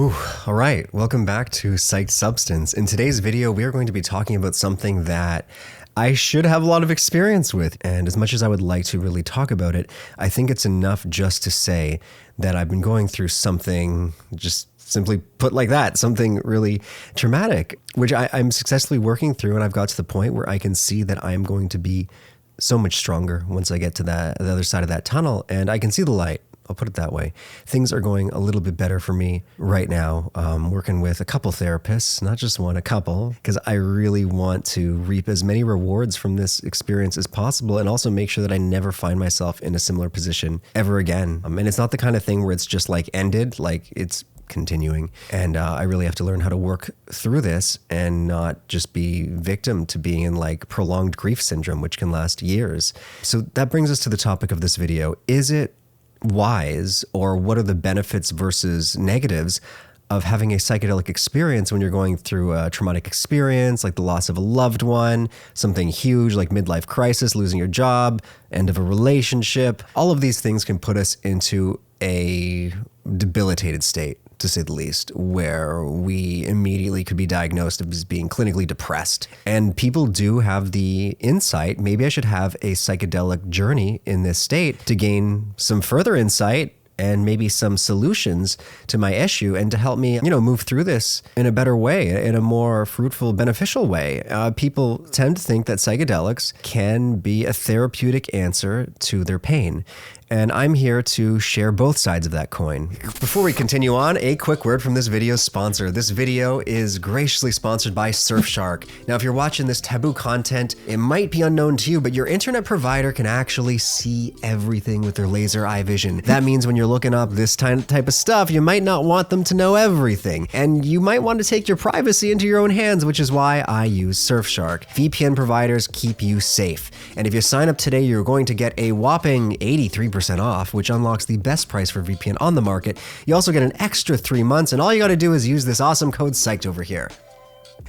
Ooh, all right, welcome back to Psyched Substance. In today's video, we are going to be talking about something that I should have a lot of experience with. And as much as I would like to really talk about it, I think it's enough just to say that I've been going through something, just simply put like that, something really traumatic, which I'm successfully working through. And I've got to the point where I can see that I'm going to be so much stronger once I get to the other side of that tunnel, and I can see the light. I'll put it that way. Things are going a little bit better for me right now. Working with a couple therapists, not just one, a couple, because I really want to reap as many rewards from this experience as possible, and also make sure that I never find myself in a similar position ever again. And it's not the kind of thing where it's just like ended, like it's continuing. And I really have to learn how to work through this and not just be victim to being in like prolonged grief syndrome, which can last years. So that brings us to the topic of this video. Is it wise, or what are the benefits versus negatives of having a psychedelic experience when you're going through a traumatic experience, like the loss of a loved one, something huge like midlife crisis, losing your job, end of a relationship? All of these things can put us into a debilitated state, to say the least, where we immediately could be diagnosed as being clinically depressed. And people do have the insight, maybe I should have a psychedelic journey in this state to gain some further insight and maybe some solutions to my issue, and to help me, move through this in a better way, in a more fruitful, beneficial way. People tend to think that psychedelics can be a therapeutic answer to their pain. And I'm here to share both sides of that coin. Before we continue on, a quick word from this video's sponsor. This video is graciously sponsored by Surfshark. Now, if you're watching this taboo content, it might be unknown to you, but your internet provider can actually see everything with their laser eye vision. That means when you're looking up this type of stuff, you might not want them to know everything. And you might want to take your privacy into your own hands, which is why I use Surfshark. VPN providers keep you safe. And if you sign up today, you're going to get a whopping 83% off, which unlocks the best price for VPN on the market. You also get an extra 3 months, and all you got to do is use this awesome code PSYCHED over here.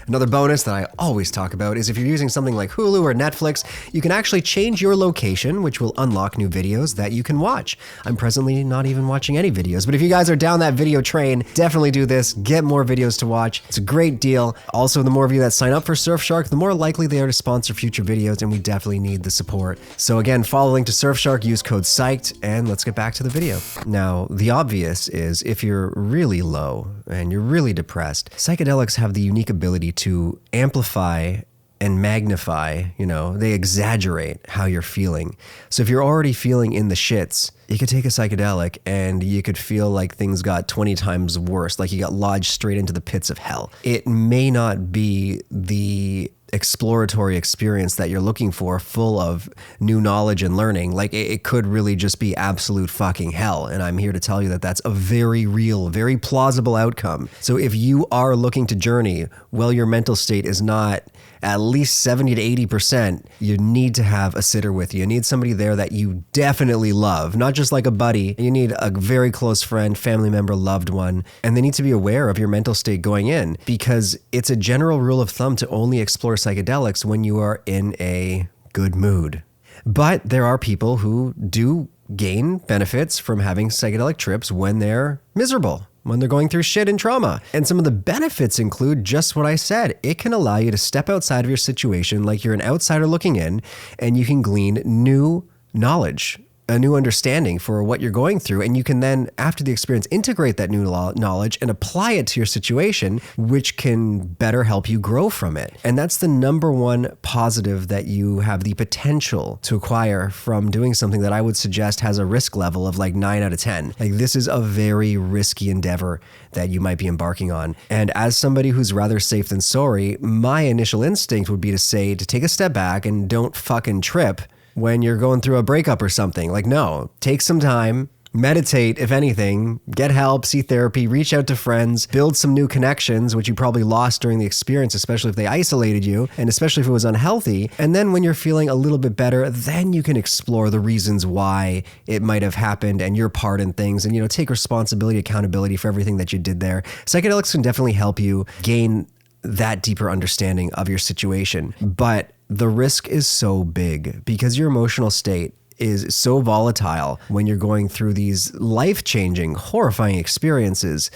Another bonus that I always talk about is if you're using something like Hulu or Netflix, you can actually change your location, which will unlock new videos that you can watch. I'm presently not even watching any videos, but if you guys are down that video train, definitely do this. Get more videos to watch. It's a great deal. Also, the more of you that sign up for Surfshark, the more likely they are to sponsor future videos, and we definitely need the support. So again, follow the link to Surfshark, use code PSYCHED, and let's get back to the video. Now, the obvious is if you're really low and you're really depressed, psychedelics have the unique ability to amplify and magnify, they exaggerate how you're feeling. So if you're already feeling in the shits, you could take a psychedelic and you could feel like things got 20 times worse, like you got lodged straight into the pits of hell. It may not be the exploratory experience that you're looking for, full of new knowledge and learning. Like it could really just be absolute fucking hell. And I'm here to tell you that that's a very real, very plausible outcome. So if you are looking to journey, well, your mental state is not at least 70 to 80%, you need to have a sitter with you. You need somebody there that you definitely love, not just like a buddy. You need a very close friend, family member, loved one, and they need to be aware of your mental state going in, because it's a general rule of thumb to only explore psychedelics when you are in a good mood. But there are people who do gain benefits from having psychedelic trips when they're miserable, when they're going through shit and trauma. And some of the benefits include just what I said. It can allow you to step outside of your situation like you're an outsider looking in, and you can glean new knowledge, a new understanding for what you're going through. And you can then, after the experience, integrate that new knowledge and apply it to your situation, which can better help you grow from it. And that's the number one positive that you have the potential to acquire from doing something that I would suggest has a risk level of like 9 out of 10. Like this is a very risky endeavor that you might be embarking on. And as somebody who's rather safe than sorry, my initial instinct would be to say to take a step back and don't fucking trip when you're going through a breakup or something. Like, no, take some time, meditate, if anything, get help, see therapy, reach out to friends, build some new connections, which you probably lost during the experience, especially if they isolated you, and especially if it was unhealthy. And then when you're feeling a little bit better, then you can explore the reasons why it might have happened and your part in things, and, take responsibility, accountability for everything that you did there. Psychedelics can definitely help you gain that deeper understanding of your situation. But the risk is so big because your emotional state is so volatile when you're going through these life-changing, horrifying experiences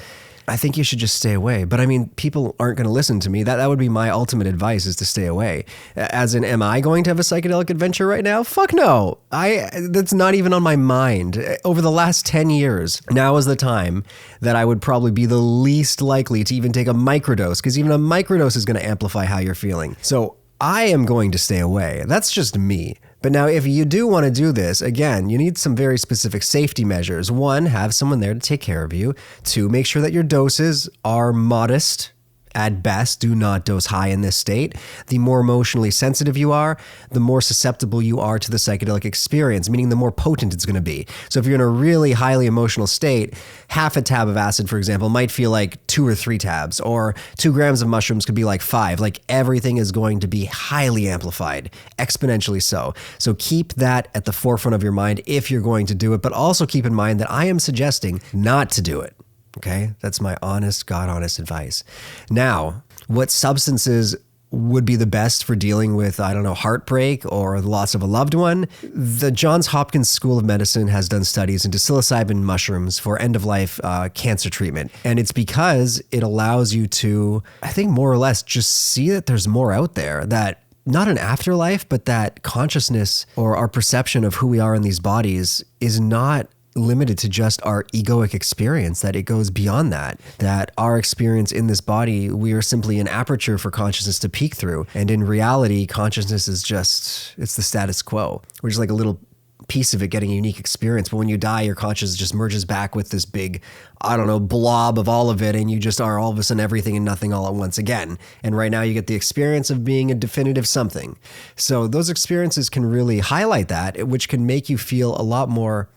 I think you should just stay away. But I mean, people aren't going to listen to me. That would be my ultimate advice, is to stay away. As in, am I going to have a psychedelic adventure right now? Fuck no. That's not even on my mind. Over the last 10 years, now is the time that I would probably be the least likely to even take a microdose, because even a microdose is going to amplify how you're feeling. So I am going to stay away. That's just me. But now, if you do want to do this, again, you need some very specific safety measures. One, have someone there to take care of you. Two, make sure that your doses are modest. At best, do not dose high in this state. The more emotionally sensitive you are, the more susceptible you are to the psychedelic experience, meaning the more potent it's going to be. So if you're in a really highly emotional state, half a tab of acid, for example, might feel like 2 or 3 tabs, or 2 grams of mushrooms could be like 5. Like, everything is going to be highly amplified, exponentially so. So keep that at the forefront of your mind if you're going to do it, but also keep in mind that I am suggesting not to do it. Okay, that's my honest, God-honest advice. Now, what substances would be the best for dealing with, I don't know, heartbreak or the loss of a loved one? The Johns Hopkins School of Medicine has done studies into psilocybin mushrooms for end-of-life cancer treatment. And it's because it allows you to, I think, more or less just see that there's more out there, that not an afterlife, but that consciousness or our perception of who we are in these bodies is not limited to just our egoic experience, that it goes beyond that our experience in this body, we are simply an aperture for consciousness to peek through. And in reality, consciousness is just, it's the status quo. We're just like a little piece of it getting a unique experience. But when you die, your consciousness just merges back with this big, I don't know, blob of all of it. And you just are all of a sudden everything and nothing all at once again. And right now you get the experience of being a definitive something. So those experiences can really highlight that, which can make you feel a lot more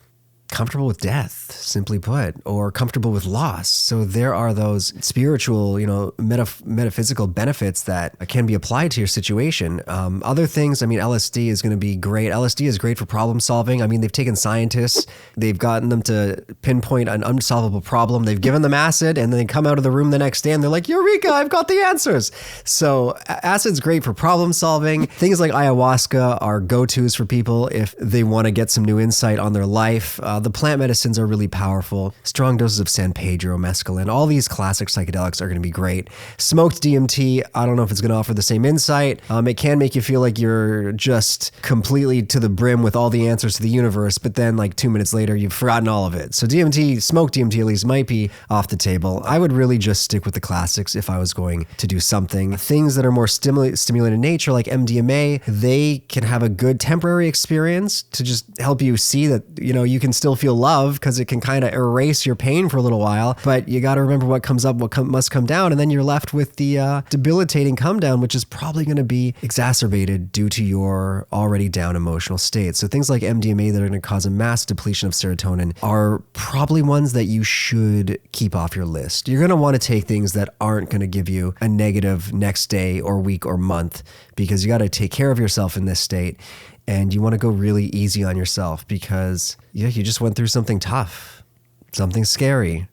comfortable with death, simply put, or comfortable with loss. So there are those spiritual, metaphysical benefits that can be applied to your situation. Other things, I mean, LSD is going to be great. LSD is great for problem solving. I mean, they've taken scientists, they've gotten them to pinpoint an unsolvable problem. They've given them acid, and then they come out of the room the next day and they're like, Eureka, I've got the answers. So acid's great for problem solving. Things like ayahuasca are go-tos for people if they want to get some new insight on their life. The plant medicines are really powerful. Strong doses of San Pedro, mescaline, all these classic psychedelics are going to be great. Smoked DMT, I don't know if it's going to offer the same insight. It can make you feel like you're just completely to the brim with all the answers to the universe, but then like 2 minutes later, you've forgotten all of it. So DMT, smoked DMT at least, might be off the table. I would really just stick with the classics if I was going to do something. Things that are more stimulant in nature, like MDMA, they can have a good temporary experience to just help you see that, you can still feel love, because it can kind of erase your pain for a little while, but you got to remember what comes up, must come down, and then you're left with the debilitating come down, which is probably going to be exacerbated due to your already down emotional state. So things like MDMA that are going to cause a mass depletion of serotonin are probably ones that you should keep off your list. You're going to want to take things that aren't going to give you a negative next day or week or month, because you got to take care of yourself in this state. And you want to go really easy on yourself because, you just went through something tough, something scary.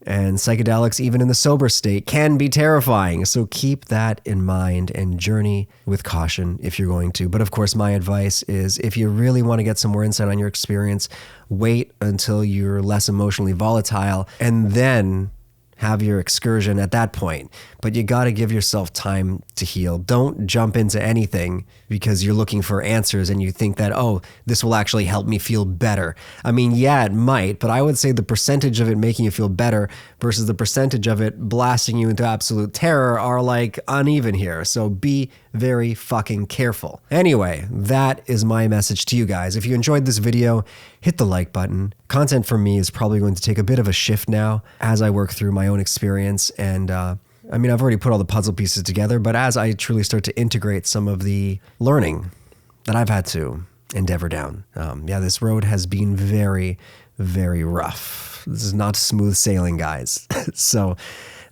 And psychedelics, even in the sober state, can be terrifying. So keep that in mind and journey with caution if you're going to. But of course, my advice is if you really want to get some more insight on your experience, wait until you're less emotionally volatile and then have your excursion at that point. But you got to give yourself time to heal. Don't jump into anything because you're looking for answers and you think that, oh, this will actually help me feel better. I mean, yeah, it might, but I would say the percentage of it making you feel better versus the percentage of it blasting you into absolute terror are like uneven here. So be very fucking careful. Anyway, that is my message to you guys. If you enjoyed this video, hit the like button. Content from me is probably going to take a bit of a shift now as I work through my own experience. And I've already put all the puzzle pieces together, but as I truly start to integrate some of the learning that I've had to endeavor down, this road has been very, very rough. This is not smooth sailing, guys. So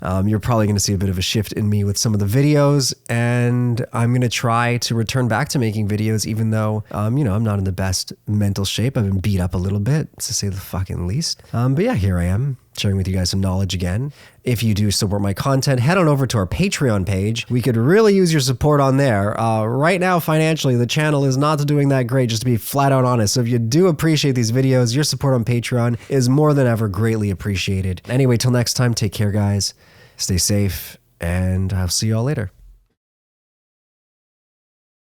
you're probably going to see a bit of a shift in me with some of the videos, and I'm going to try to return back to making videos, even though, I'm not in the best mental shape. I've been beat up a little bit, to say the fucking least. But yeah, here I am. sharing with you guys some knowledge again. If you do support my content, head on over to our Patreon page. We could really use your support on there. Right now, financially, the channel is not doing that great, just to be flat out honest. So if you do appreciate these videos, your support on Patreon is more than ever greatly appreciated. Anyway, till next time, take care, guys. Stay safe, and I'll see you all later.